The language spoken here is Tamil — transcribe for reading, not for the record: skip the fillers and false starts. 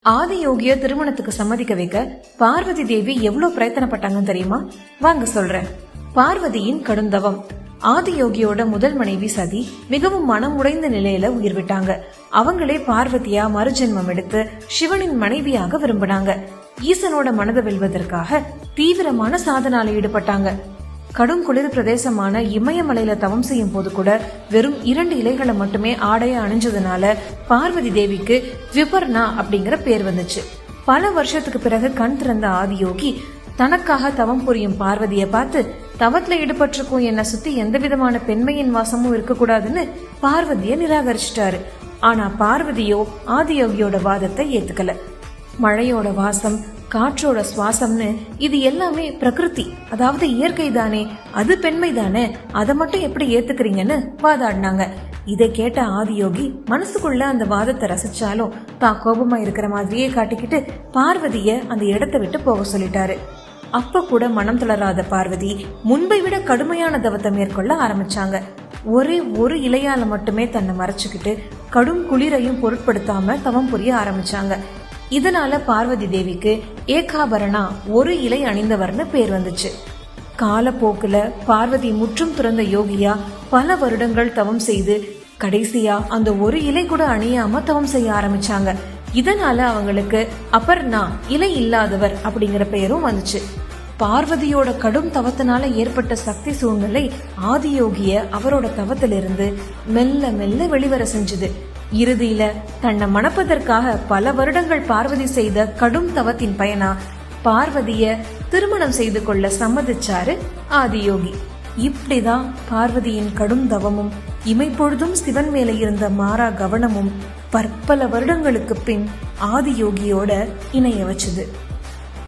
ஆதியோகிய திருமணத்துக்கு சம்மதிக்க வைக்க பார்வதி தேவி எவ்வளவு பிரயத்தனப்பட்டாங்கன்னு தெரியுமா? வாங்க சொல்றேன். பார்வதியின் கடுந்தவம். ஆதியோகியோட முதல் மனைவி சதி மிகவும் மனம் உடைந்த நிலையில உயிர் விட்டாங்க. அவங்களே பார்வதியா மறுஜென்மம் எடுத்து சிவனின் மனைவியாக விரும்பினாங்க. ஈசனோட மனதை வெல்வதற்காக தீவிரமான சாதனால ஈடுபட்டாங்க. கடும் குளிர் பிரதேசமான இமயமலையில தவம் செய்யும் போது கூட வெறும் 2 இலைகளை மட்டுமே ஆடைய அணிஞ்சதுனால பார்வதி தேவிக்கு விபர்ணா அப்படிங்கிற பேர் வந்துச்சு. பல வருஷத்துக்கு பிறகு கண் திறந்த ஆதியோகி தனக்காக தவம் புரியும் பார்வதியை பார்த்து, தவத்துல ஈடுபட்டிருக்கும் என்ன சுத்தி எந்த விதமான பெண்மையின் வாசமும் இருக்கக்கூடாதுன்னு பார்வதிய நிராகரிச்சிட்டாரு. ஆனா பார்வதியோ ஆதியோகியோட வாதத்தை ஏத்துக்கல. மழையோட வாசம், காற்றோட சுவாசம்னு இது எல்லாமே பிரகிருதி, அதாவது இயற்கை தானே, அது பெண்மை தானே, அதை மட்டும் எப்படி ஏத்துக்கிறீங்கன்னு வாதாடினாங்க. இதை கேட்ட ஆதியோகி மனசுக்குள்ள அந்த வாதத்தை ரசிச்சாலும் தான் கோபமா இருக்கிற மாதிரியே காட்டிக்கிட்டு பார்வதிய அந்த இடத்தை விட்டு போக சொல்லிட்டாரு. அப்ப கூட மனம் தளராத பார்வதி முன்பை விட கடுமையான தவத்தை மேற்கொள்ள ஆரம்பிச்சாங்க. ஒரே ஒரு இலையால மட்டுமே தன்னை மறைச்சுக்கிட்டு கடும் குளிரையும் பொருட்படுத்தாம தவம் புரிய ஆரம்பிச்சாங்க. இதனால பார்வதி தேவிக்கு ஏகாபரணா, ஒரு இலை அணிந்தவர்னு பேர் வந்துச்சு. காலப்போக்குல பார்வதி முற்றும் துறந்த யோகியா பல வருடங்கள் தவம் செய்து கடைசியா அந்த ஒரு இலை கூட அணியாம தவம் செய்ய ஆரம்பிச்சாங்க. இதனால அவங்களுக்கு அபர்ணா, இலை இல்லாதவர் அப்படிங்கிற பெயரும் வந்துச்சு. பார்வதியோட கடும் தவத்தினால ஏற்பட்ட சக்தி சூழ்நிலை ஆதியோகிய அவரோட தவத்திலிருந்து மெல்ல மெல்ல வெளிவர செஞ்சது. இறுதியில தன்னை மணப்பதற்காக பல வருடங்கள் பார்வதி செய்த கடும் தவத்தின் பயனா பார்வதிய திருமணம் செய்து கொள்ள சம்மதிச்சாரு ஆதியோகி. இப்படிதான் பார்வதியின் கடும் தவமும் இமைப்பொழுதும் சிவன் மேல இருந்த மாறா கவனமும் பற்பல வருடங்களுக்கு பின் ஆதியோகியோட இணைய வச்சது.